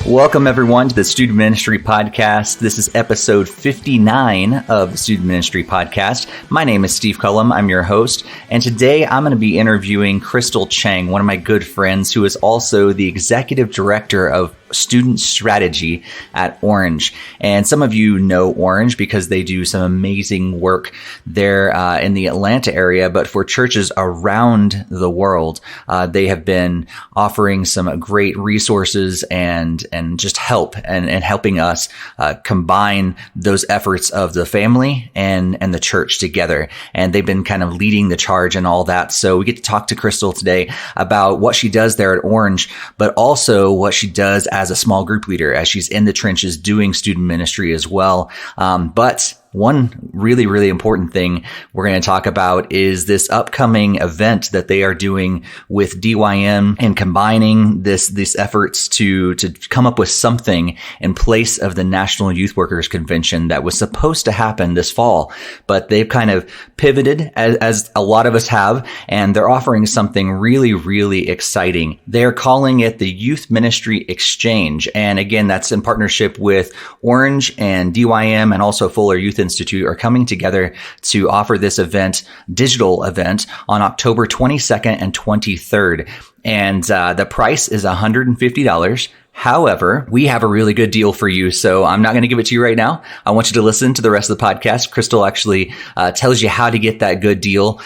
Welcome, everyone, to the Student Ministry Podcast. This is episode 59 of the Student Ministry Podcast. My name is Steve Cullum. I'm your host. And today I'm going to be interviewing Crystal Chiang, one of my good friends, who is also the executive director of student strategy at Orange. And some of you know Orange because they do some amazing work there in the Atlanta area. But for churches around the world, they have been offering some great resources and just help and helping us combine those efforts of the family and the church together. And they've been kind of leading the charge and all that. So we get to talk to Crystal today about what she does there at Orange, but also what she does as a small group leader, as she's in the trenches doing student ministry as well. But one really, really important thing we're going to talk about is this upcoming event that they are doing with DYM and combining these efforts to come up with something in place of the National Youth Workers Convention that was supposed to happen this fall. But they've kind of pivoted, as a lot of us have, and they're offering something really, really exciting. They're calling it the Youth Ministry Exchange. And again, that's in partnership with Orange and DYM and also Fuller Youth Institute are coming together to offer this digital event on October 22nd and 23rd. And the price is $150. However, we have a really good deal for you, so I'm not going to give it to you right now. I want you to listen to the rest of the podcast. Crystal actually tells you how to get that good deal,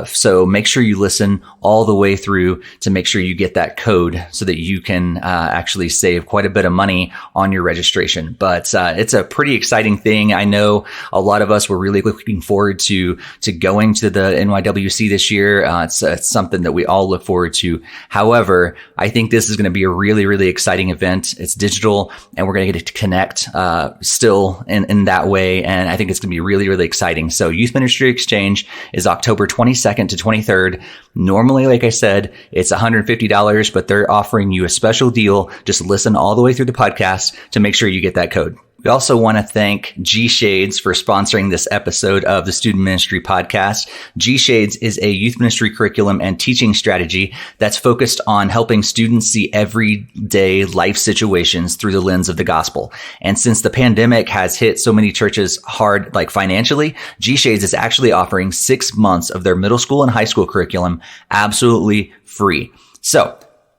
so make sure you listen all the way through to make sure you get that code so that you can actually save quite a bit of money on your registration. But it's a pretty exciting thing. I know a lot of us were really looking forward to going to the NYWC this year. It's something that we all look forward to. However, I think this is going to be a really, really exciting event. It's digital, and we're going to get to connect still in that way. And I think it's going to be really, really exciting. So Youth Ministry Exchange is October 22nd to 23rd. Normally, like I said, it's $150, but they're offering you a special deal. Just listen all the way through the podcast to make sure you get that code. We also want to thank G-Shades for sponsoring this episode of the Student Ministry Podcast. G-Shades is a youth ministry curriculum and teaching strategy that's focused on helping students see everyday life situations through the lens of the gospel. And since the pandemic has hit so many churches hard, like financially, G-Shades is actually offering 6 months of their middle school and high school curriculum absolutely free. So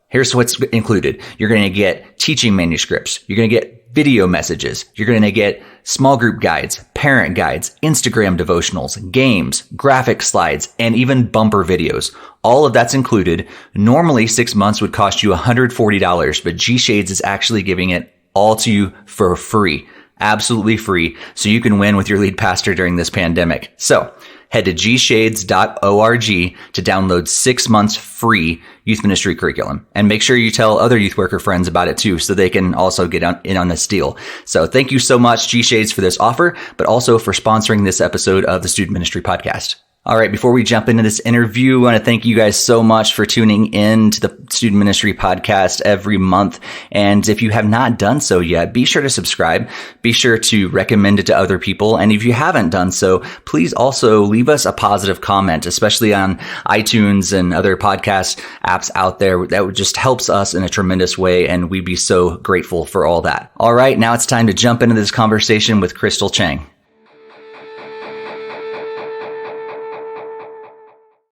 here's what's included. You're going to get teaching manuscripts. You're going to get video messages. You're going to get small group guides, parent guides, Instagram devotionals, games, graphic slides, and even bumper videos. All of that's included. Normally, 6 months would cost you $140, but G-Shades is actually giving it all to you for free. Absolutely free. So you can win with your lead pastor during this pandemic. So head to gshades.org to download 6 months free youth ministry curriculum. And make sure you tell other youth worker friends about it too, so they can also get in on this deal. So thank you so much, G-Shades, for this offer, but also for sponsoring this episode of the Student Ministry Podcast. All right, before we jump into this interview, I want to thank you guys so much for tuning in to the Student Ministry Podcast every month. And if you have not done so yet, be sure to subscribe. Be sure to recommend it to other people. And if you haven't done so, please also leave us a positive comment, especially on iTunes and other podcast apps out there. That just helps us in a tremendous way, and we'd be so grateful for all that. All right, now it's time to jump into this conversation with Crystal Chiang.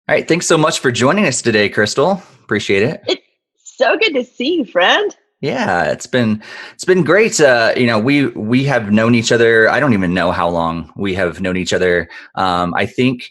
All right. Thanks so much for joining us today, Crystal. Appreciate it. It's so good to see you, friend. Yeah, it's been great. We have known each other. I don't even know how long we have known each other. I think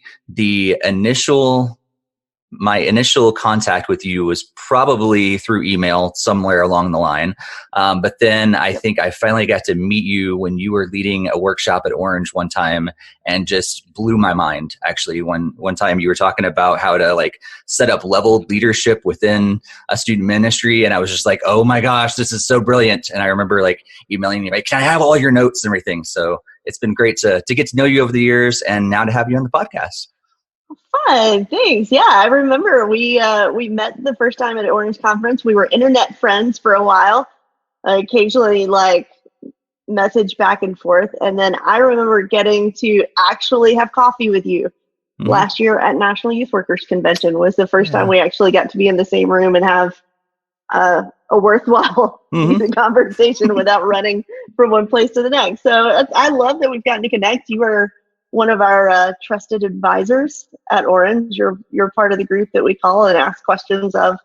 my initial contact with you was probably through email somewhere along the line. But then I think I finally got to meet you when you were leading a workshop at Orange one time, and just blew my mind. Actually, one time you were talking about how to set up leveled leadership within a student ministry. And I was just like, oh my gosh, this is so brilliant. And I remember emailing you, can I have all your notes and everything? So it's been great to get to know you over the years, and now to have you on the podcast. Fun, thanks. Yeah, I remember we met the first time at an Orange conference. We were internet friends for a while. Occasionally, like message back and forth, and then I remember getting to actually have coffee with you Hmm. last year at National Youth Workers Convention. Was the first time Yeah. we actually got to be in the same room and have a worthwhile Hmm. decent conversation without running from one place to the next. So I love that we've gotten to connect. You are one of our trusted advisors at Orange. You're part of the group that we call and ask questions of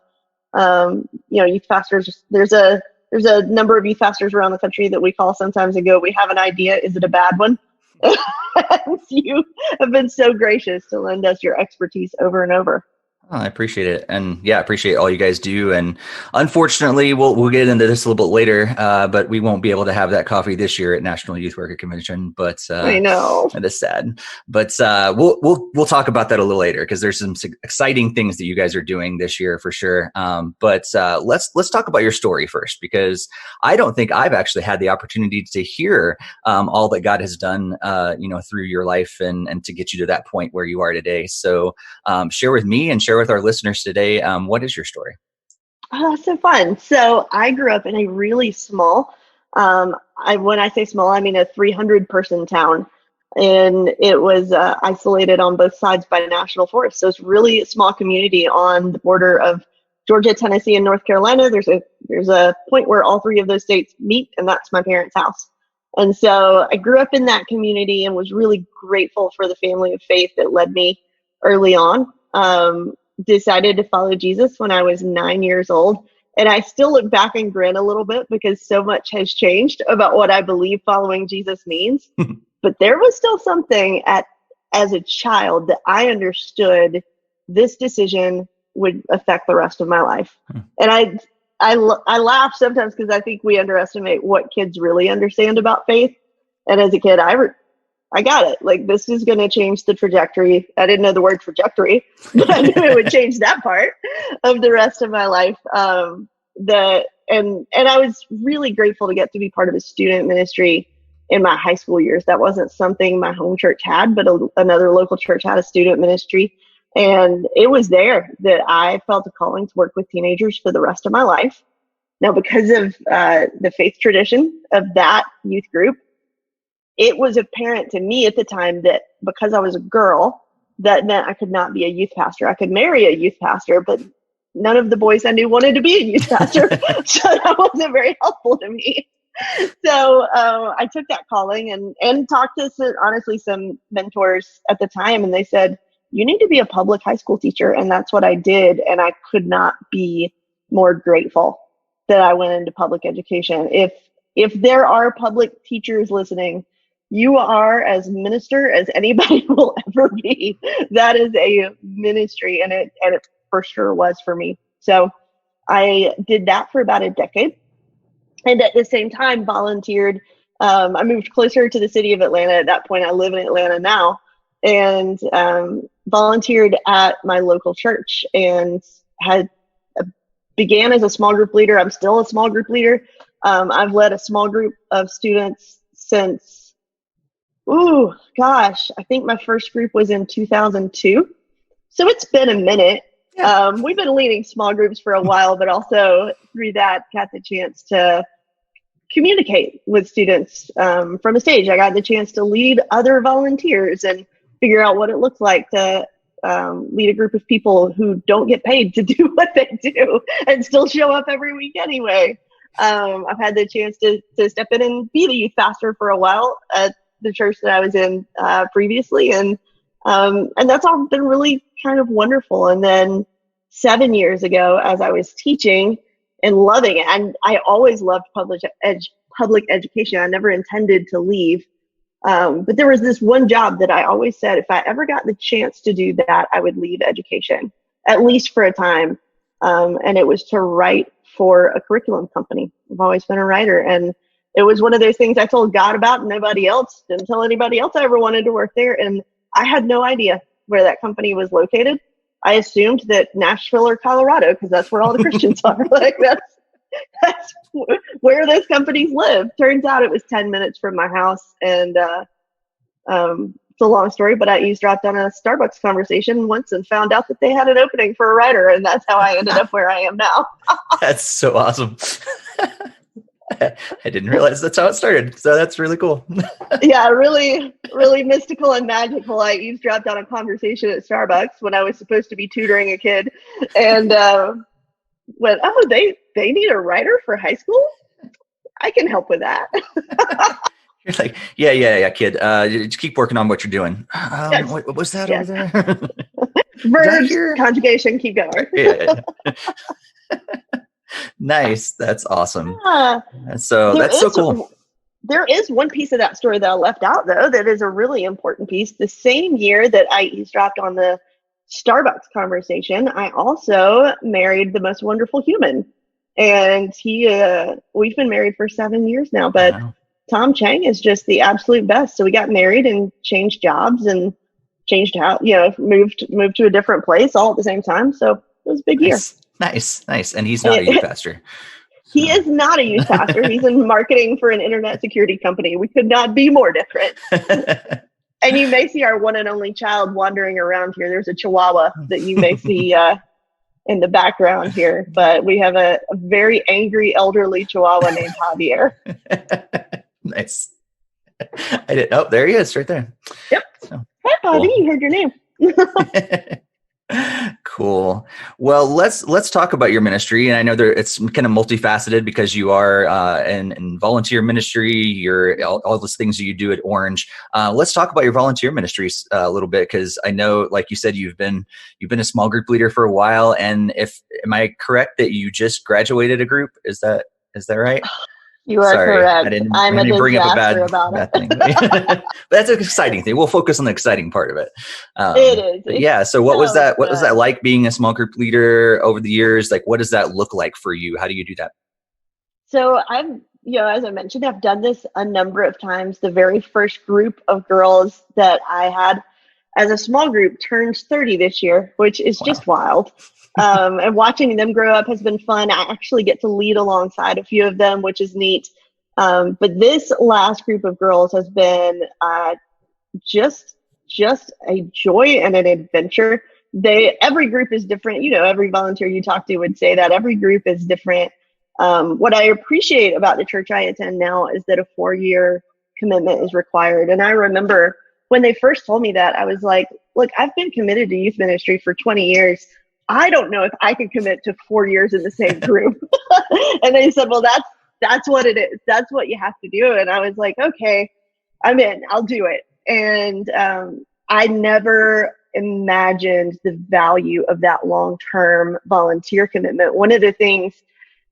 youth pastors. There's a number of youth pastors around the country that we call sometimes and go, we have an idea. Is it a bad one? And you have been so gracious to lend us your expertise over and over. Oh, I appreciate it. And yeah, I appreciate all you guys do. And unfortunately, we'll get into this a little bit later, but we won't be able to have that coffee this year at National Youth Worker Convention. But I know. that is sad. But we'll talk about that a little later because there's some exciting things that you guys are doing this year for sure. But let's talk about your story first, because I don't think I've actually had the opportunity to hear all that God has done, through your life and to get you to that point where you are today. So share with me and share with our listeners today. What is your story? Oh, that's so fun. So I grew up in a really small, when I say small, I mean a 300-person town. And it was isolated on both sides by national forest. So it's really a small community on the border of Georgia, Tennessee, and North Carolina. There's a point where all three of those states meet, and that's my parents' house. And so I grew up in that community and was really grateful for the family of faith that led me early on. Decided to follow Jesus when I was 9 years old. And I still look back and grin a little bit because so much has changed about what I believe following Jesus means. But there was still something as a child that I understood this decision would affect the rest of my life. And I laugh sometimes because I think we underestimate what kids really understand about faith. And as a kid, I got it. Like, this is going to change the trajectory. I didn't know the word trajectory, but I knew it would change that part of the rest of my life. And I was really grateful to get to be part of a student ministry in my high school years. That wasn't something my home church had, but another local church had a student ministry. And it was there that I felt a calling to work with teenagers for the rest of my life. Now, because of the faith tradition of that youth group, it was apparent to me at the time that because I was a girl, that meant I could not be a youth pastor. I could marry a youth pastor, but none of the boys I knew wanted to be a youth pastor. So that wasn't very helpful to me. So I took that calling and talked to some mentors at the time. And they said, you need to be a public high school teacher. And that's what I did. And I could not be more grateful that I went into public education. If there are public teachers listening, you are as minister as anybody will ever be. That is a ministry, and it for sure was for me. So I did that for about a decade, and at the same time volunteered. I moved closer to the city of Atlanta. At that point, I live in Atlanta now, and volunteered at my local church, and began as a small group leader. I'm still a small group leader. I've led a small group of students since, I think my first group was in 2002. So it's been a minute. Yeah. We've been leading small groups for a while, but also through that got the chance to communicate with students from a stage. I got the chance to lead other volunteers and figure out what it looks like to lead a group of people who don't get paid to do what they do and still show up every week anyway. I've had the chance to step in and be the youth pastor for a while at the church that I was in previously, and that's all been really kind of wonderful. And then 7 years ago, as I was teaching and loving it, and I always loved public education. I never intended to leave, but there was this one job that I always said, if I ever got the chance to do that, I would leave education, at least for a time. And it was to write for a curriculum company. I've always been a writer, and it was one of those things I told God about, and nobody else. Didn't tell anybody else I ever wanted to work there. And I had no idea where that company was located. I assumed that Nashville or Colorado, because that's where all the Christians are. Like that's where those companies live. Turns out it was 10 minutes from my house, and it's a long story, but I eavesdropped on a Starbucks conversation once and found out that they had an opening for a writer, and that's how I ended up where I am now. That's so awesome. I didn't realize that's how it started. So that's really cool. Yeah, really, really mystical and magical. I eavesdropped on a conversation at Starbucks when I was supposed to be tutoring a kid, and went, oh, they need a writer for high school? I can help with that. You're like, yeah, kid. Just keep working on what you're doing. Yes. What was that Yes. over there? Verbs, conjugation, keep going. Yeah. Nice. That's awesome. Yeah. So that's so cool. There is one piece of that story that I left out, though, that is a really important piece. The same year that I eavesdropped on the Starbucks conversation, I also married the most wonderful human. And we've been married for 7 years now, but Wow. Tom Chiang is just the absolute best. So we got married and changed jobs and changed how, moved to a different place all at the same time. So it was a big year. Nice. And he's not a youth pastor. He is not a youth pastor. He's in marketing for an internet security company. We could not be more different. And you may see our one and only child wandering around here. There's a Chihuahua that you may see in the background here. But we have a very angry elderly Chihuahua named Javier. Nice. I did. Oh, there he is, right there. Yep. So, hey, buddy, cool. You heard your name. Cool. Well, let's talk about your ministry. And I know it's kind of multifaceted because you are in volunteer ministry. You're all those things that you do at Orange. Let's talk about your volunteer ministries a little bit, because I know, like you said, you've been a small group leader for a while. And am I correct that you just graduated a group? Is that right? You are correct. I'm a disaster about it. Thing. But that's an exciting thing. We'll focus on the exciting part of it. It is. Yeah. So what was that? What was that like being a small group leader over the years? Like, what does that look like for you? How do you do that? So as I mentioned, I've done this a number of times. The very first group of girls that I had as a small group turns 30 this year, which is just wild. And watching them grow up has been fun. I actually get to lead alongside a few of them, which is neat. But this last group of girls has been just a joy and an adventure. Every group is different. Every volunteer you talk to would say that every group is different. What I appreciate about the church I attend now is that a 4-year commitment is required. And I remember when they first told me that, I was like, look, I've been committed to youth ministry for 20 years. I don't know if I can commit to 4 years in the same group. And they said, well, that's what it is. That's what you have to do. And I was like, okay, I'm in, I'll do it. And I never imagined the value of that long-term volunteer commitment. One of the things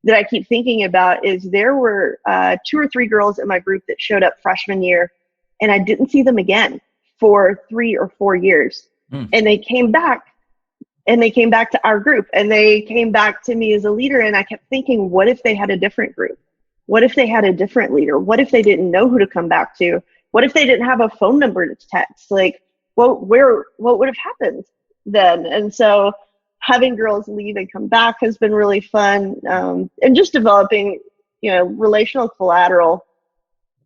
that I keep thinking about is there were 2 or 3 girls in my group that showed up freshman year, and I didn't see them again for 3 or 4 years. And they came back. And they came back to our group, and they came back to me as a leader. And I kept thinking, what if they had a different group? What if they had a different leader? What if they didn't know who to come back to? What if they didn't have a phone number to text? Like, what would have happened then? And so having girls leave and come back has been really fun. And just developing, relational collateral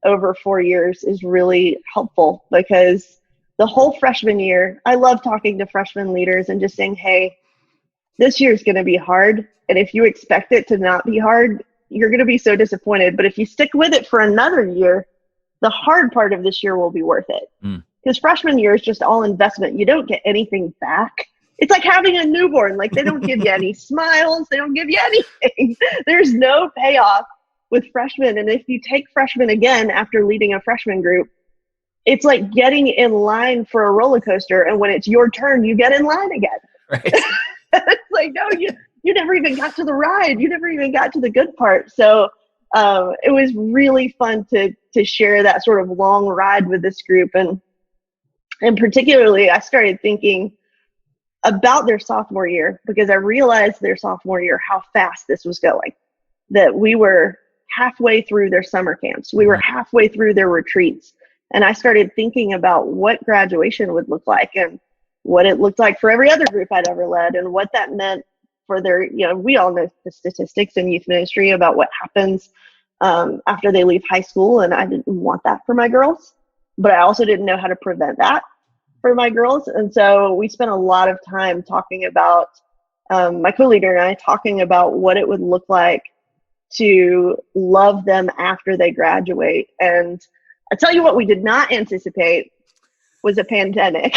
over 4 years is really helpful, because the whole freshman year, I love talking to freshman leaders and just saying, hey, this year is going to be hard. And if you expect it to not be hard, you're going to be so disappointed. But if you stick with it for another year, the hard part of this year will be worth it. Because freshman year is just all investment. You don't get anything back. It's like having a newborn. Like, they don't give you any smiles. They don't give you anything. There's no payoff with freshmen. And if you take freshmen again after leading a freshman group, it's like getting in line for a roller coaster, and when it's your turn, you get in line again. Right. It's like, no, you never even got to the ride. You never even got to the good part. So it was really fun to share that sort of long ride with this group. And particularly, I started thinking about their sophomore year, because I realized their sophomore year how fast this was going, that we were halfway through their summer camps. We were halfway through their retreats. And I started thinking about what graduation would look like, and what it looked like for every other group I'd ever led, and what that meant for their, we all know the statistics in youth ministry about what happens after they leave high school. And I didn't want that for my girls. but I also didn't know how to prevent that for my girls. And so we spent a lot of time talking about, my co-leader and I talking about what it would look like to love them after they graduate. And I tell you what, we did not anticipate was a pandemic.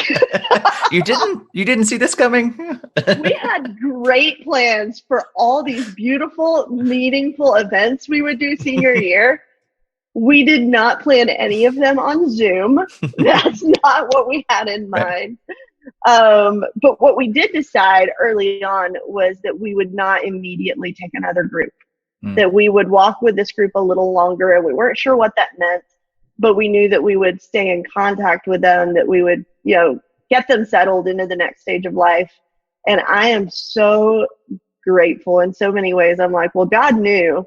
You didn't see this coming? We had great plans for all these beautiful, meaningful events we would do senior year. We did not plan any of them on Zoom. That's not what we had in mind. But what we did decide early on was that we would not immediately take another group, that we would walk with this group a little longer, and we weren't sure what that meant, but we knew that we would stay in contact with them, that we would, get them settled into the next stage of life. And I am so grateful in so many ways. I'm like, well, God knew,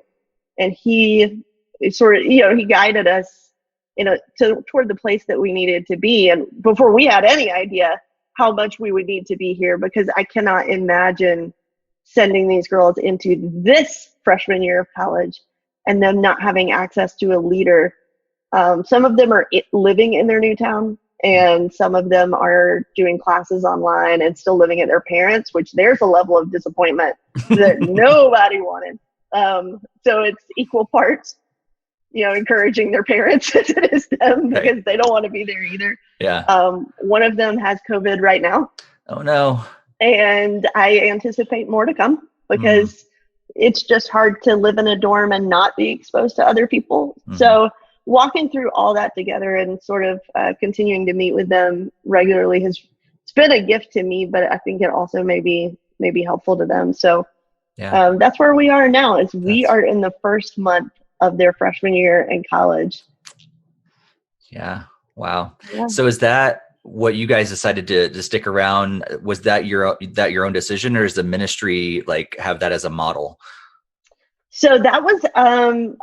and he sort of, he guided us, toward the place that we needed to be. And before we had any idea how much we would need to be here, because I cannot imagine sending these girls into this freshman year of college and them not having access to a leader. Some of them are living in their new town, and some of them are doing classes online and still living at their parents', which there's a level of disappointment that nobody wanted. So it's equal parts, encouraging their parents as it is them, because they don't want to be there either. Yeah. One of them has COVID right now. Oh no. And I anticipate more to come, because it's just hard to live in a dorm and not be exposed to other people. So walking through all that together and sort of continuing to meet with them regularly it's been a gift to me, but I think it also may be helpful to them. So that's where we are now, is we are in the first month of their freshman year in college. Yeah. Wow. Yeah. So is that what you guys decided to stick around? Was that your own decision, or is the ministry have that as a model? So that was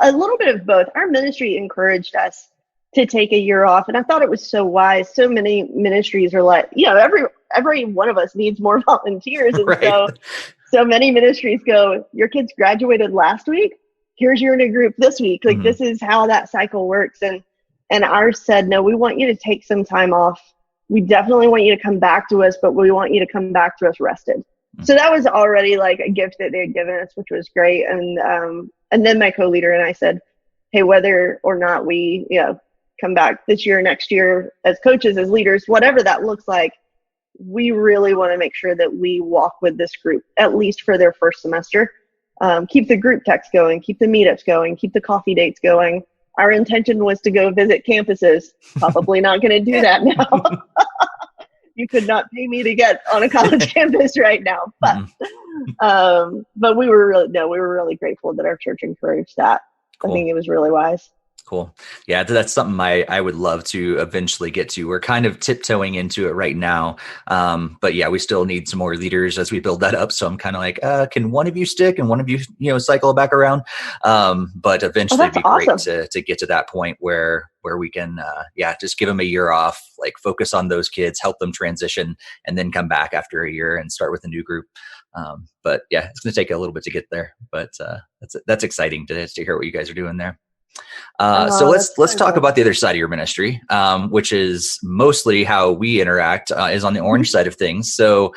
a little bit of both. Our ministry encouraged us to take a year off, and I thought it was so wise. So many ministries are like, every one of us needs more volunteers, and so many ministries go, your kids graduated last week, here's your new group this week. This is how that cycle works. And ours said, no, we want you to take some time off. We definitely want you to come back to us, but we want you to come back to us rested. So that was already a gift that they had given us, which was great. And then my co-leader and I said, hey, whether or not we, come back this year, next year, as coaches, as leaders, whatever that looks like, we really want to make sure that we walk with this group, at least for their first semester. Keep the group text going, keep the meetups going, keep the coffee dates going. Our intention was to go visit campuses. Probably not going to do that now. You could not pay me to get on a college campus right now, but we were really grateful that our church encouraged that. Cool. I think it was really wise. Cool. Yeah, that's something I would love to eventually get to. We're kind of tiptoeing into it right now. But yeah, we still need some more leaders as we build that up. So I'm kind of like, can one of you stick and one of you, cycle back around? But eventually it'd be awesome. Great to get to that point where we can, just give them a year off, focus on those kids, help them transition, and then come back after a year and start with a new group. But yeah, it's going to take a little bit to get there, but that's exciting to hear what you guys are doing there. So let's talk about the other side of your ministry, which is mostly how we interact, is on the orange side of things. So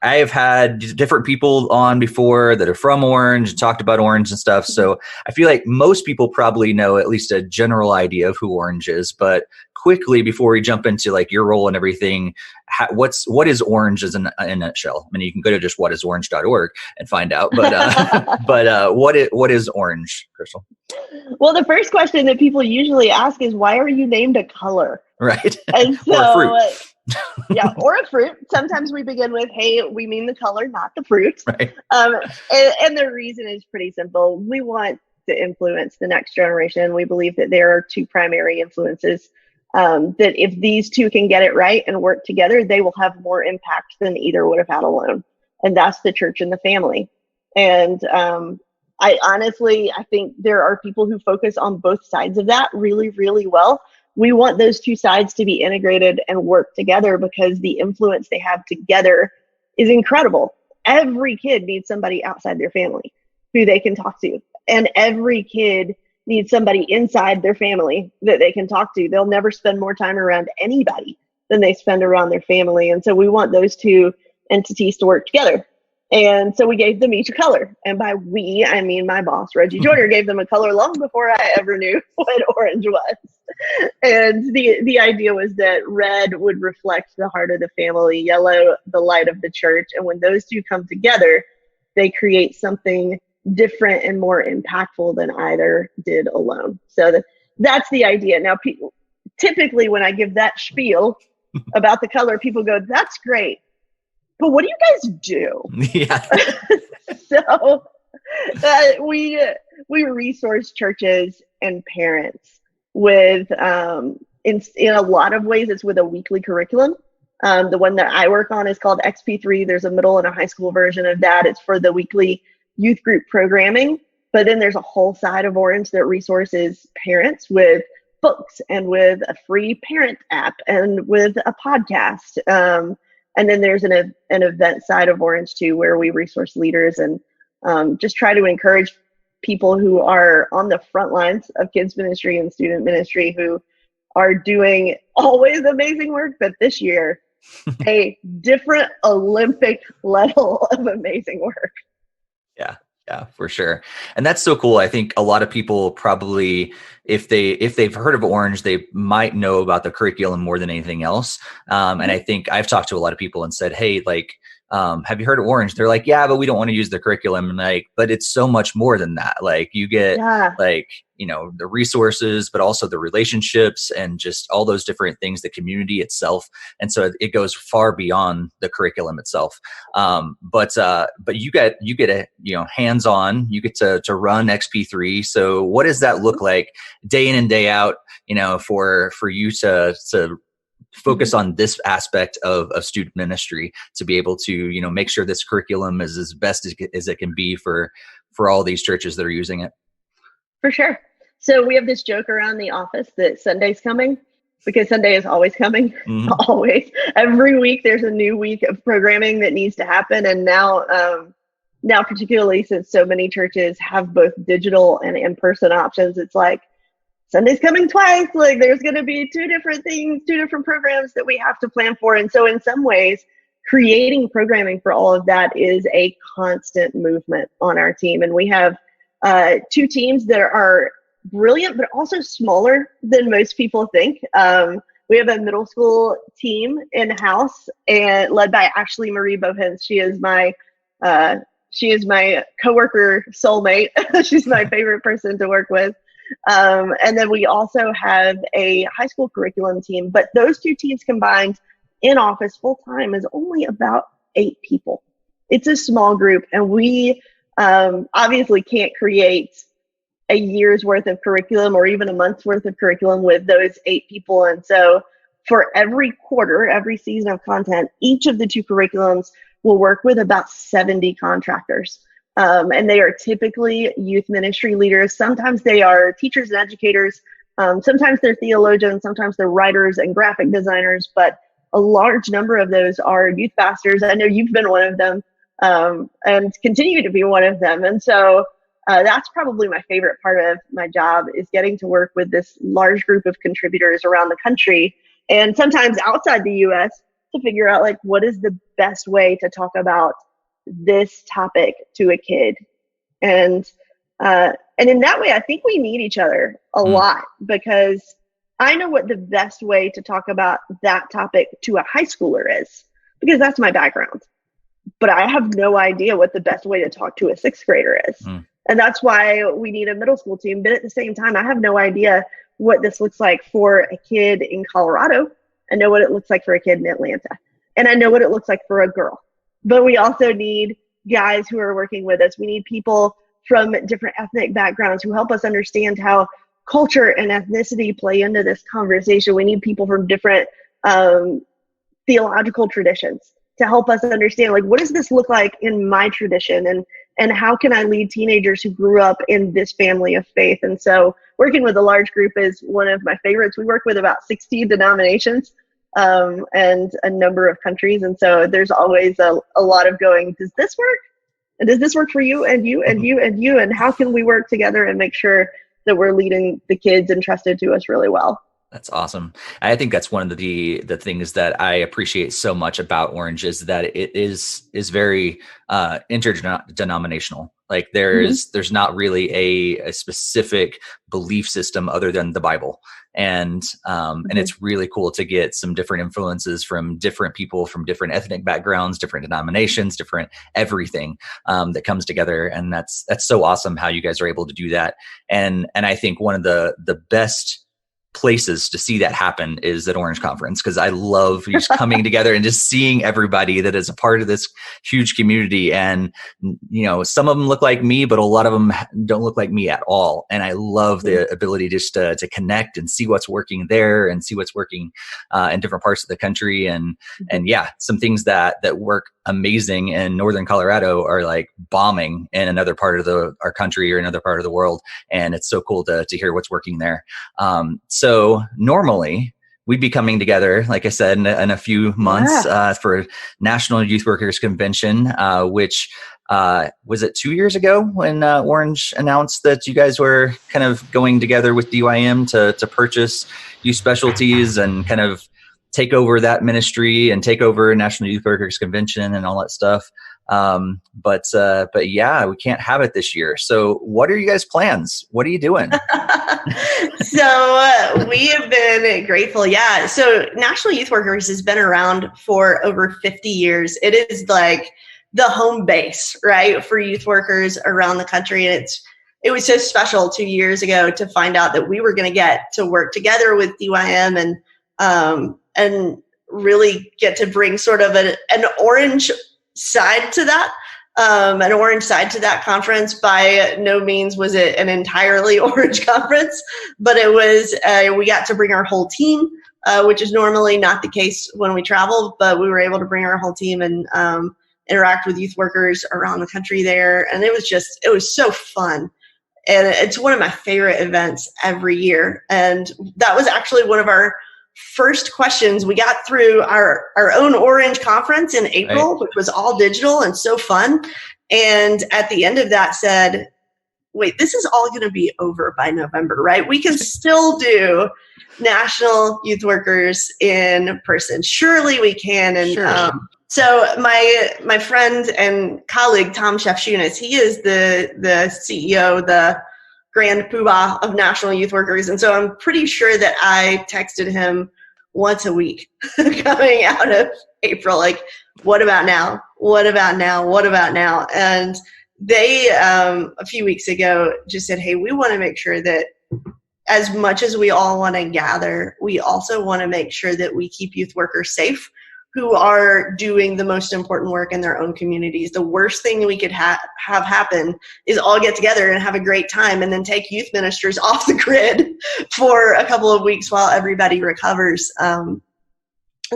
I have had different people on before that are from Orange and talked about Orange and stuff. So I feel like most people probably know at least a general idea of who Orange is. But quickly, before we jump into your role and everything, what is Orange as in a nutshell? I mean, you can go to just whatisorange.org and find out. But what is Orange, Crystal? Well, the first question that people usually ask is, why are you named a color? Right. And so, or a fruit. Or a fruit. Sometimes we begin with, hey, we mean the color, not the fruit. Right. And the reason is pretty simple. We want to influence the next generation. We believe that there are two primary influences, that if these two can get it right and work together, they will have more impact than either would have had alone. And that's the church and the family. And I think there are people who focus on both sides of that really, really well. We want those two sides to be integrated and work together, because the influence they have together is incredible. Every kid needs somebody outside their family who they can talk to. And every kid need somebody inside their family that they can talk to. They'll never spend more time around anybody than they spend around their family. And so we want those two entities to work together. And so we gave them each a color. And by we, I mean my boss, Reggie Joyner, gave them a color long before I ever knew what orange was. And the idea was that red would reflect the heart of the family, yellow, the light of the church. And when those two come together, they create something different and more impactful than either did alone. So that's the idea. Now, typically when I give that spiel about the color, people go, that's great. But what do you guys do? Yeah. So we resource churches and parents with, in a lot of ways, it's with a weekly curriculum. The one that I work on is called XP3. There's a middle and a high school version of that. It's for the weekly youth group programming. But then there's a whole side of Orange that resources parents with books and with a free parent app and with a podcast. And then there's an event side of Orange too, where we resource leaders and just try to encourage people who are on the front lines of kids ministry and student ministry who are doing always amazing work, but this year, a different Olympic level of amazing work. Yeah, for sure. And that's so cool. I think a lot of people probably, if they've heard of Orange, they might know about the curriculum more than anything else. And I think I've talked to a lot of people and said, hey, like, have you heard of Orange? They're like, yeah, but we don't want to use the curriculum. And like, but it's so much more than that. Like you get like, you know, the resources, but also the relationships and just all those different things, the community itself. And so it goes far beyond the curriculum itself. But you get a, you know, hands-on, you get to run XP3. So what does that look like day in and day out, you know, for you to focus on this aspect of student ministry to be able to, you know, make sure this curriculum is as best as it can be for all these churches that are using it? For sure. So we have this joke around the office that Sunday's coming, because Sunday is always coming, always. Every week there's a new week of programming that needs to happen. And now particularly since so many churches have both digital and in-person options, it's like, Sunday's coming twice. Like there's going to be two different things, two different programs that we have to plan for. And so in some ways, creating programming for all of that is a constant movement on our team. And we have two teams that are brilliant, but also smaller than most people think. We have a middle school team in-house and led by Ashley Marie Bohens. She is my coworker soulmate. She's my favorite person to work with. And then we also have a high school curriculum team, but those two teams combined in office full time is only about 8 people. It's a small group, and we obviously can't create a year's worth of curriculum or even a month's worth of curriculum with those 8 people. And so for every quarter, every season of content, each of the 2 curriculums will work with about 70 contractors. And they are typically youth ministry leaders. Sometimes they are teachers and educators. Sometimes they're theologians. Sometimes they're writers and graphic designers. But a large number of those are youth pastors. I know you've been one of them and continue to be one of them. And so that's probably my favorite part of my job, is getting to work with this large group of contributors around the country and sometimes outside the U.S. to figure out, like, what is the best way to talk about this topic to a kid. And in that way, I think we need each other a lot, because I know what the best way to talk about that topic to a high schooler is, because that's my background. But I have no idea what the best way to talk to a 6th grader is. And that's why we need a middle school team. But at the same time, I have no idea what this looks like for a kid in Colorado. I know what it looks like for a kid in Atlanta. And I know what it looks like for a girl. But we also need guys who are working with us. We need people from different ethnic backgrounds who help us understand how culture and ethnicity play into this conversation. We need people from different theological traditions to help us understand, like, what does this look like in my tradition? And how can I lead teenagers who grew up in this family of faith? And so working with a large group is one of my favorites. We work with about 60 denominations. And a number of countries. And so there's always a lot of going, does this work? And does this work for you and you and you and you? And how can we work together and make sure that we're leading the kids entrusted to us really well. That's awesome. I think that's one of the things that I appreciate so much about Orange is that it is very interdenominational. Like there's not really a specific belief system other than the Bible. And it's really cool to get some different influences from different people, from different ethnic backgrounds, different denominations, different everything that comes together. And that's so awesome how you guys are able to do that. And I think one of the best places to see that happen is at Orange Conference, because I love just coming together and just seeing everybody that is a part of this huge community. And, you know, some of them look like me, but a lot of them don't look like me at all. And I love the ability just to connect and see what's working there and see what's working in different parts of the country. And yeah, some things that work amazing in Northern Colorado are like bombing in another part of our country or another part of the world. And it's so cool to hear what's working there. So normally we'd be coming together, like I said, in a few months for National Youth Workers Convention, which was it 2 years ago when Orange announced that you guys were kind of going together with DYM to purchase youth specialties and kind of take over that ministry and take over National Youth Workers Convention and all that stuff. But yeah, we can't have it this year. So what are you guys' plans? What are you doing? So we have been grateful. Yeah. So National Youth Workers has been around for over 50 years. It is like the home base, right, for youth workers around the country. And it was so special 2 years ago to find out that we were going to get to work together with DYM and really get to bring sort of an orange side to that. An orange side to that conference. By no means was it an entirely orange conference, but it was, we got to bring our whole team, which is normally not the case when we travel, but we were able to bring our whole team and interact with youth workers around the country there. And it was so fun. And it's one of my favorite events every year. And that was actually one of our first questions. We got through our own Orange conference in April, which was all digital and so fun. And at the end of that said, wait, this is all going to be over by November, right? We can still do National Youth Workers in person. Surely we can. And sure. So my friend and colleague, Tom Shefchunas, he is the CEO, the grand poobah of National Youth Workers. And so I'm pretty sure that I texted him once a week coming out of April, like, what about now? What about now? What about now? And they, a few weeks ago, just said, hey, we want to make sure that as much as we all want to gather, we also want to make sure that we keep youth workers safe who are doing the most important work in their own communities. The worst thing we could have happen is all get together and have a great time and then take youth ministers off the grid for a couple of weeks while everybody recovers. And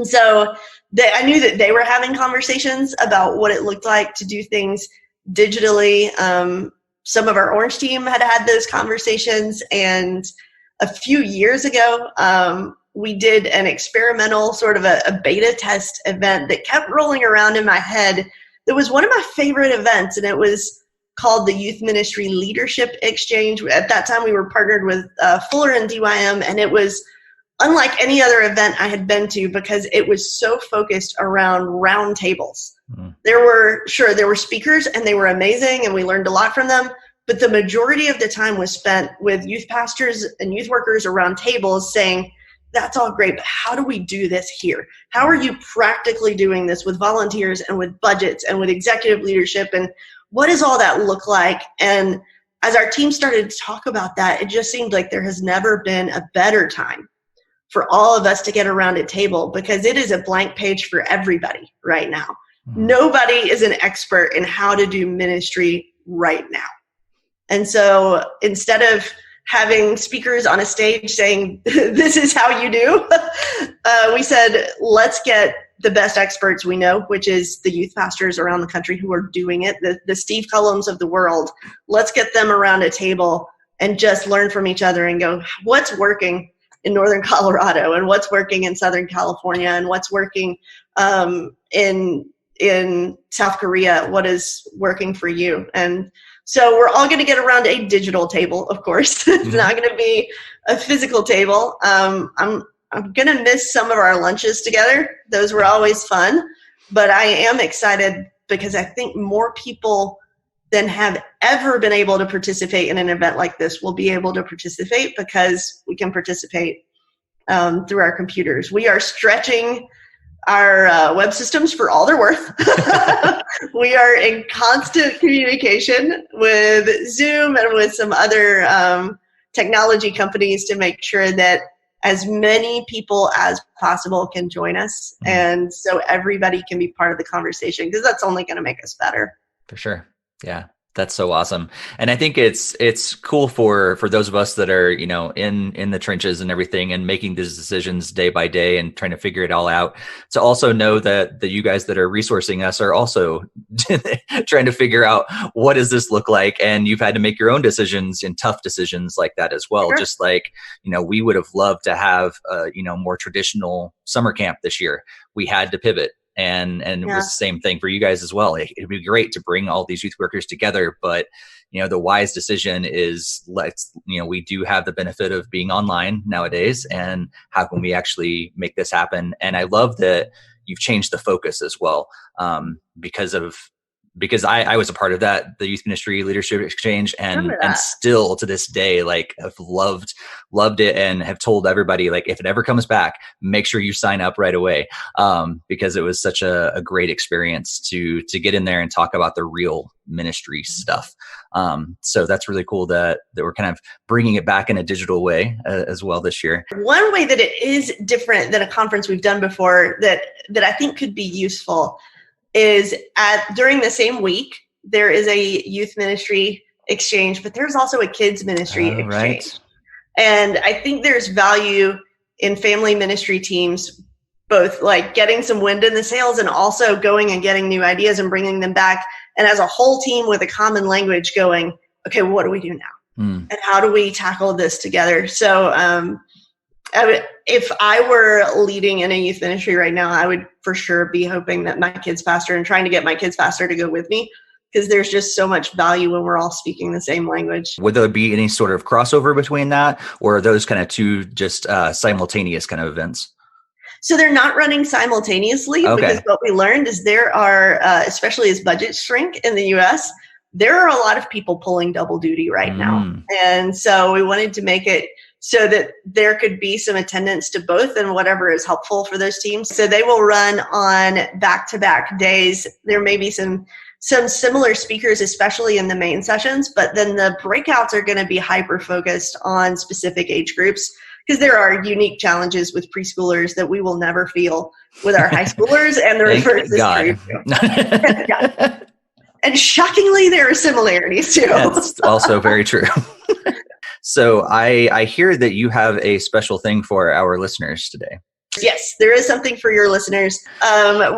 so I knew that they were having conversations about what it looked like to do things digitally. Some of our Orange team had those conversations, and a few years ago, we did an experimental sort of a beta test event that kept rolling around in my head. That was one of my favorite events, and it was called the Youth Ministry Leadership Exchange. At that time, we were partnered with Fuller and DYM, and it was unlike any other event I had been to because it was so focused around round tables. There were speakers, and they were amazing, and we learned a lot from them. But the majority of the time was spent with youth pastors and youth workers around tables saying, that's all great, but how do we do this here? How are you practically doing this with volunteers and with budgets and with executive leadership? And what does all that look like? And as our team started to talk about that, it just seemed like there has never been a better time for all of us to get around a table, because it is a blank page for everybody right now. Nobody is an expert in how to do ministry right now. And so instead of having speakers on a stage saying, this is how you do, we said, let's get the best experts we know, which is the youth pastors around the country who are doing it, the Steve Cullums of the world. Let's get them around a table and just learn from each other and go, what's working in Northern Colorado, and what's working in Southern California, and what's working in South Korea? What is working for you? And So we're all going to get around a digital table, of course. It's not going to be a physical table. I'm going to miss some of our lunches together. Those were always fun. But I am excited because I think more people than have ever been able to participate in an event like this will be able to participate because we can participate through our computers. We are stretching our web systems for all they're worth. We are in constant communication with Zoom and with some other technology companies to make sure that as many people as possible can join us. And so everybody can be part of the conversation, because that's only going to make us better. For sure. Yeah. That's so awesome. And I think it's cool for those of us that are, in the trenches and everything and making these decisions day by day and trying to figure it all out, to also know that you guys that are resourcing us are also trying to figure out what does this look like. And you've had to make your own decisions and tough decisions like that as well. Sure. Just like, we would have loved to have more traditional summer camp this year. We had to pivot. And it was the same thing for you guys as well. It'd be great to bring all these youth workers together, but the wise decision is we do have the benefit of being online nowadays, and how can we actually make this happen? And I love that you've changed the focus as well, because I was a part of that, the Youth Ministry Leadership Exchange, and still to this day, like, I've loved it and have told everybody, like, if it ever comes back, make sure you sign up right away, because it was such a great experience to get in there and talk about the real ministry stuff. So that's really cool that we're kind of bringing it back in a digital way as well this year. One way that it is different than a conference we've done before that I think could be useful is during the same week, there is a youth ministry exchange, but there's also a kids ministry exchange. Right. And I think there's value in family ministry teams, both like getting some wind in the sails and also going and getting new ideas and bringing them back. And as a whole team with a common language going, okay, well, what do we do now? And how do we tackle this together? So, if I were leading in a youth ministry right now, I would for sure be hoping that my kids pastor and trying to get my kids pastor to go with me, because there's just so much value when we're all speaking the same language. Would there be any sort of crossover between that, or are those kind of two just simultaneous kind of events? So they're not running simultaneously, because what we learned is there are, especially as budgets shrink in the US, there are a lot of people pulling double duty right now. And so we wanted to make it so that there could be some attendance to both and whatever is helpful for those teams. So they will run on back-to-back days. There may be some similar speakers, especially in the main sessions, but then the breakouts are going to be hyper-focused on specific age groups, because there are unique challenges with preschoolers that we will never feel with our high schoolers and the reverse is true. And shockingly, there are similarities too. That's also very true. So I hear that you have a special thing for our listeners today. Yes, there is something for your listeners.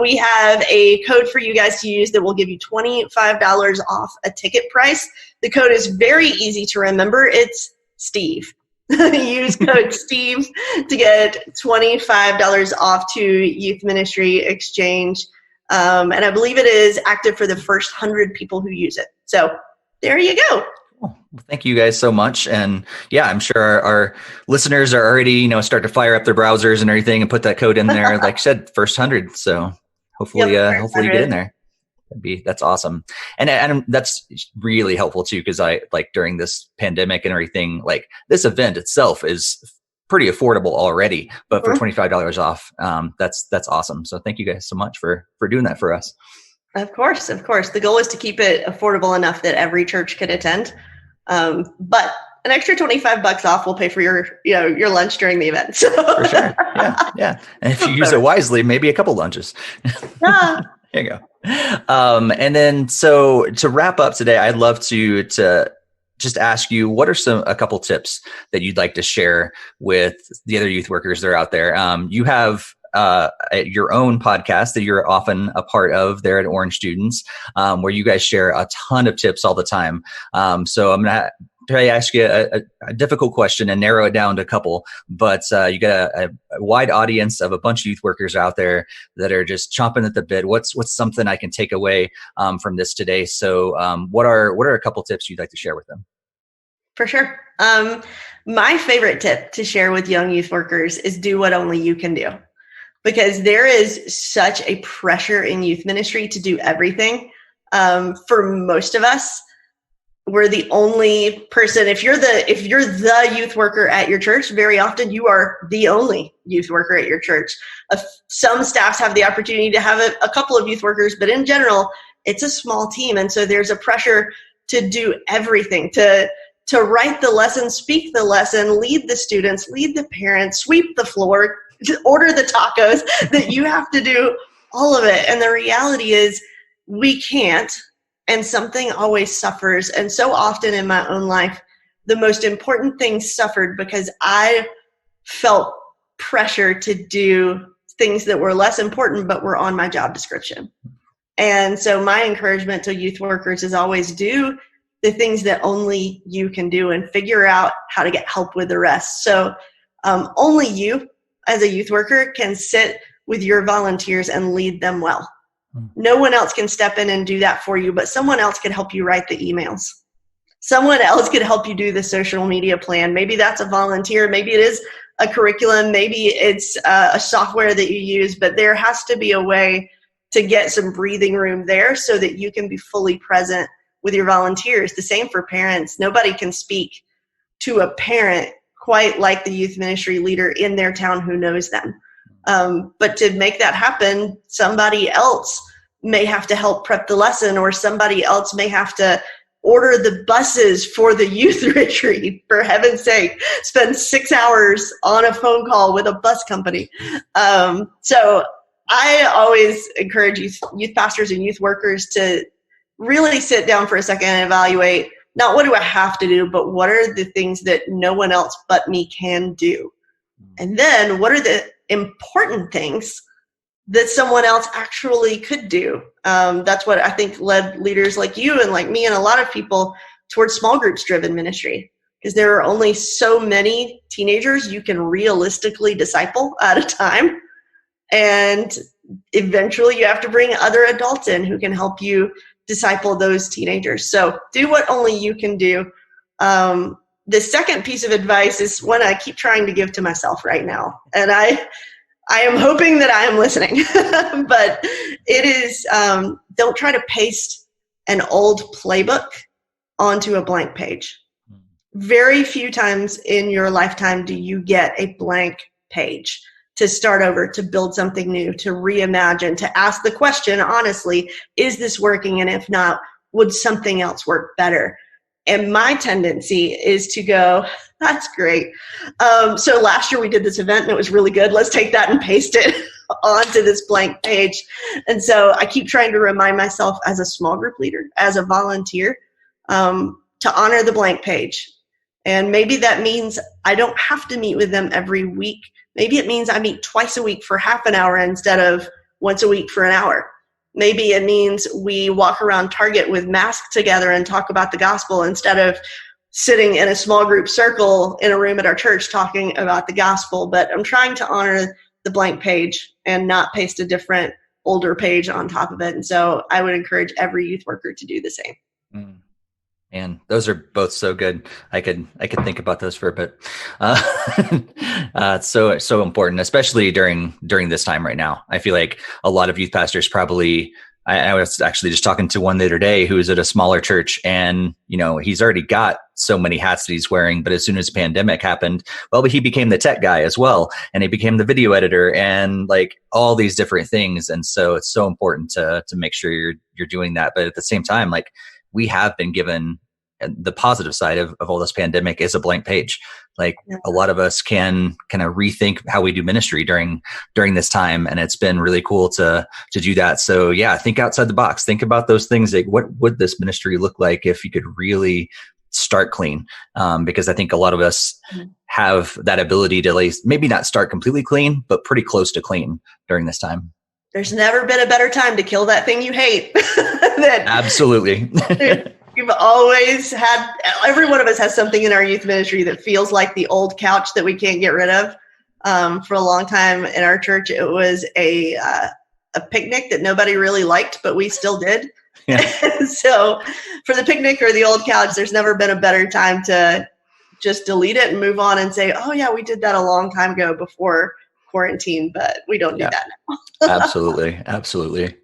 We have a code for you guys to use that will give you $25 off a ticket price. The code is very easy to remember. It's Steve. Use code Steve to get $25 off to Youth Ministry Exchange. And I believe it is active for the first 100 people who use it. So there you go. Well, thank you guys so much. And yeah, I'm sure our listeners are already, start to fire up their browsers and everything and put that code in there. Like I said, first 100. So hopefully, hopefully you get in there. That's awesome. And that's really helpful too, because I like during this pandemic and everything, like this event itself is pretty affordable already, but for $25 off, that's awesome. So thank you guys so much for doing that for us. Of course. The goal is to keep it affordable enough that every church could attend. But an extra $25 off will pay for your lunch during the event. So. For sure. Yeah. And if you use it wisely, maybe a couple lunches. There you go. And then, so to wrap up today, I'd love to just ask you, what are a couple tips that you'd like to share with the other youth workers that are out there? You have your own podcast that you're often a part of there at Orange Students, where you guys share a ton of tips all the time. So I'm going to try to ask you a difficult question and narrow it down to a couple, but you got a wide audience of a bunch of youth workers out there that are just chomping at the bit. What's something I can take away from this today? So what are a couple tips you'd like to share with them? For sure. My favorite tip to share with young youth workers is do what only you can do, because there is such a pressure in youth ministry to do everything. For most of us, we're the only person. If you're the youth worker at your church, very often you are the only youth worker at your church. Some staffs have the opportunity to have a couple of youth workers, but in general, it's a small team. And so there's a pressure to do everything, to write the lesson, speak the lesson, lead the students, lead the parents, sweep the floor, order the tacos, that you have to do all of it. And the reality is we can't. And something always suffers. And so often in my own life, the most important things suffered because I felt pressure to do things that were less important, but were on my job description. And so my encouragement to youth workers is always do the things that only you can do and figure out how to get help with the rest. So only you as a youth worker can sit with your volunteers and lead them well. No one else can step in and do that for you, but someone else can help you write the emails. Someone else could help you do the social media plan. Maybe that's a volunteer. Maybe it is a curriculum. Maybe it's a software that you use, but there has to be a way to get some breathing room there so that you can be fully present with your volunteers. The same for parents. Nobody can speak to a parent quite like the youth ministry leader in their town who knows them. But to make that happen, somebody else may have to help prep the lesson, or somebody else may have to order the buses for the youth retreat. For heaven's sake, spend 6 hours on a phone call with a bus company. So I always encourage youth pastors and youth workers to really sit down for a second and evaluate, not what do I have to do, but what are the things that no one else but me can do? And then what are the important things that someone else actually could do? That's what I think led leaders like you and like me and a lot of people towards small groups driven ministry, because there are only so many teenagers you can realistically disciple at a time. And eventually you have to bring other adults in who can help you disciple those teenagers. So do what only you can do. The second piece of advice is one I keep trying to give to myself right now. And I am hoping that I am listening, but it is, don't try to paste an old playbook onto a blank page. Very few times in your lifetime do you get a blank page to start over, to build something new, to reimagine, to ask the question, honestly, is this working? And if not, would something else work better? And my tendency is to go, that's great. So last year we did this event and it was really good. Let's take that and paste it onto this blank page. And so I keep trying to remind myself as a small group leader, as a volunteer, to honor the blank page. And maybe that means I don't have to meet with them every week. Maybe it means I meet twice a week for half an hour instead of once a week for an hour. Maybe it means we walk around Target with masks together and talk about the gospel instead of sitting in a small group circle in a room at our church talking about the gospel. But I'm trying to honor the blank page and not paste a different older page on top of it. And so I would encourage every youth worker to do the same. Mm. And those are both so good. I could think about those for a bit. It's so important, especially during this time right now. I feel like a lot of youth pastors probably. I was actually just talking to one the other day who is at a smaller church, and he's already got so many hats that he's wearing. But as soon as the pandemic happened, well, he became the tech guy as well, and he became the video editor, and like all these different things. And so it's so important to make sure you're doing that. But at the same time, like we have been given. The positive side of all this pandemic is a blank page. Like a lot of us can kind of rethink how we do ministry during this time. And it's been really cool to do that. So yeah, think outside the box, think about those things. Like what would this ministry look like if you could really start clean? Because I think a lot of us have that ability to at least maybe not start completely clean, but pretty close to clean during this time. There's never been a better time to kill that thing you hate. Absolutely. We've always had, every one of us has something in our youth ministry that feels like the old couch that we can't get rid of. For a long time in our church, it was a picnic that nobody really liked, but we still did. Yeah. So for the picnic or the old couch, there's never been a better time to just delete it and move on and say, oh yeah, we did that a long time ago before quarantine, but we don't do that now. Absolutely. Absolutely.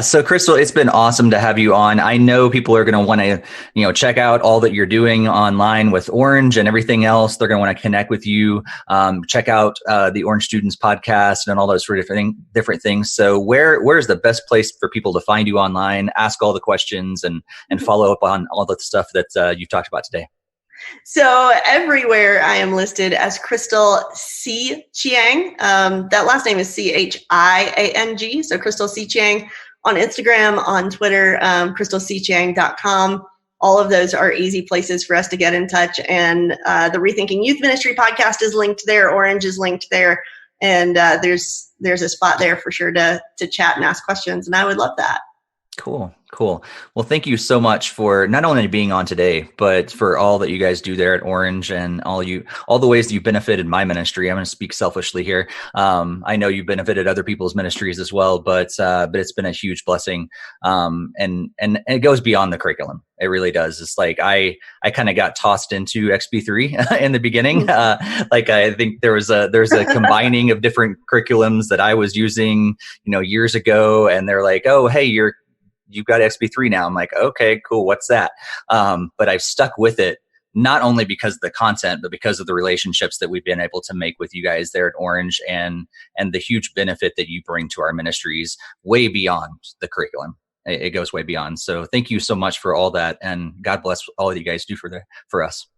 So Crystal, it's been awesome to have you on. I know people are going to want to, check out all that you're doing online with Orange and everything else. They're going to want to connect with you, check out the Orange Students podcast and all those sort of different things. So where's the best place for people to find you online, ask all the questions and follow up on all the stuff that you've talked about today? So everywhere I am listed as Crystal C. Chiang. That last name is Chiang. So Crystal C. Chiang on Instagram, on Twitter, crystalcchiang.com. All of those are easy places for us to get in touch. And the Rethinking Youth Ministry podcast is linked there. Orange is linked there. And there's a spot there for sure to chat and ask questions. And I would love that. Cool. Well, thank you so much for not only being on today, but for all that you guys do there at Orange and all the ways that you've benefited my ministry. I'm going to speak selfishly here. I know you've benefited other people's ministries as well, but it's been a huge blessing. And it goes beyond the curriculum. It really does. It's like I kind of got tossed into XP3 in the beginning. I think there's a combining of different curriculums that I was using, years ago, and they're like, oh, hey, you've got XP3 now. I'm like, okay, cool. What's that? But I've stuck with it, not only because of the content, but because of the relationships that we've been able to make with you guys there at Orange and the huge benefit that you bring to our ministries way beyond the curriculum. It goes way beyond. So thank you so much for all that. And God bless all that you guys do for us.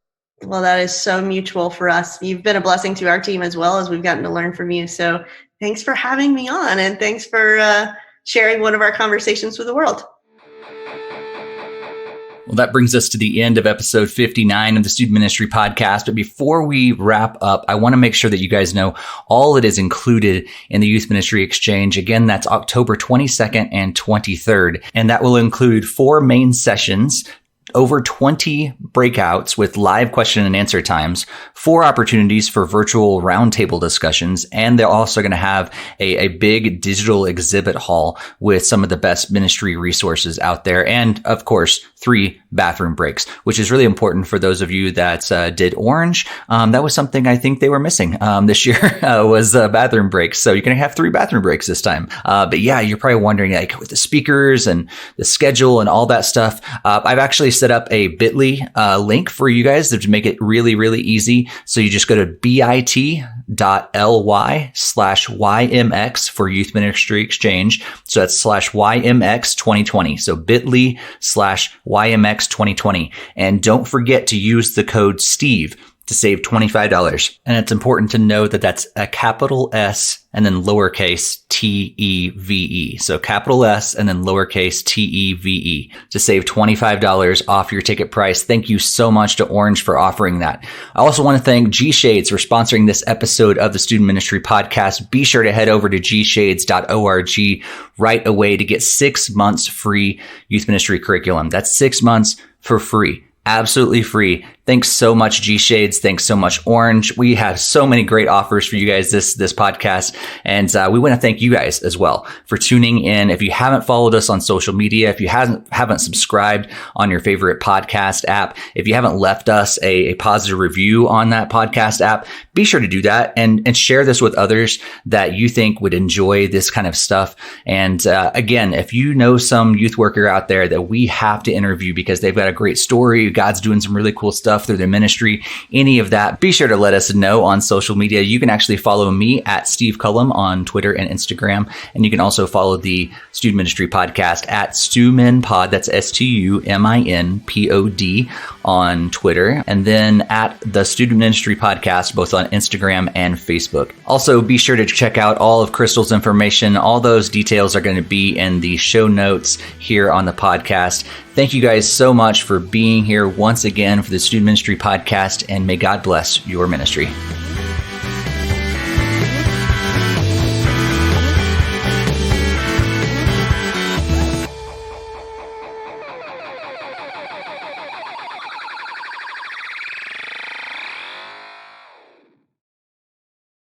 Well, that is so mutual for us. You've been a blessing to our team as well as we've gotten to learn from you. So thanks for having me on, and thanks for sharing one of our conversations with the world. Well, that brings us to the end of episode 59 of the Student Ministry Podcast. But before we wrap up, I want to make sure that you guys know all that is included in the Youth Ministry Exchange. Again, that's October 22nd and 23rd. And that will include 4 main sessions, over 20 breakouts with live question and answer times, 4 opportunities for virtual roundtable discussions, and they're also going to have a big digital exhibit hall with some of the best ministry resources out there. And of course, 3 bathroom breaks, which is really important for those of you that did Orange. That was something I think they were missing this year was bathroom breaks. So you're going to have 3 bathroom breaks this time. But yeah, you're probably wondering, like, with the speakers and the schedule and all that stuff. I've actually set up a bit.ly link for you guys to make it really, really easy. So you just go to bit.ly/YMX for Youth Ministry Exchange. So that's /YMX 2020. So bit.ly/YMX 2020. And don't forget to use the code Steve to save $25. And it's important to know that that's a capital S and then lowercase TEVE. So capital S and then lowercase TEVE to save $25 off your ticket price. Thank you so much to Orange for offering that. I also want to thank G-Shades for sponsoring this episode of the Student Ministry Podcast. Be sure to head over to gshades.org right away to get 6 months free youth ministry curriculum. That's 6 months for free. Absolutely free. Thanks so much, G-Shades. Thanks so much, Orange. We have so many great offers for you guys this podcast. And we want to thank you guys as well for tuning in. If you haven't followed us on social media, if you haven't subscribed on your favorite podcast app, if you haven't left us a positive review on that podcast app, be sure to do that and share this with others that you think would enjoy this kind of stuff. And again, if you know some youth worker out there that we have to interview because they've got a great story, God's doing some really cool stuff through their ministry, any of that, be sure to let us know on social media. You can actually follow me at Steve Cullum on Twitter and Instagram. And you can also follow the Student Ministry Podcast at StuMinPod. That's StuMinPod on Twitter. And then at the Student Ministry Podcast, both on Instagram and Facebook. Also, be sure to check out all of Crystal's information. All those details are going to be in the show notes here on the podcast. Thank you guys so much for being here once again for the Student Ministry Podcast, and may God bless your ministry.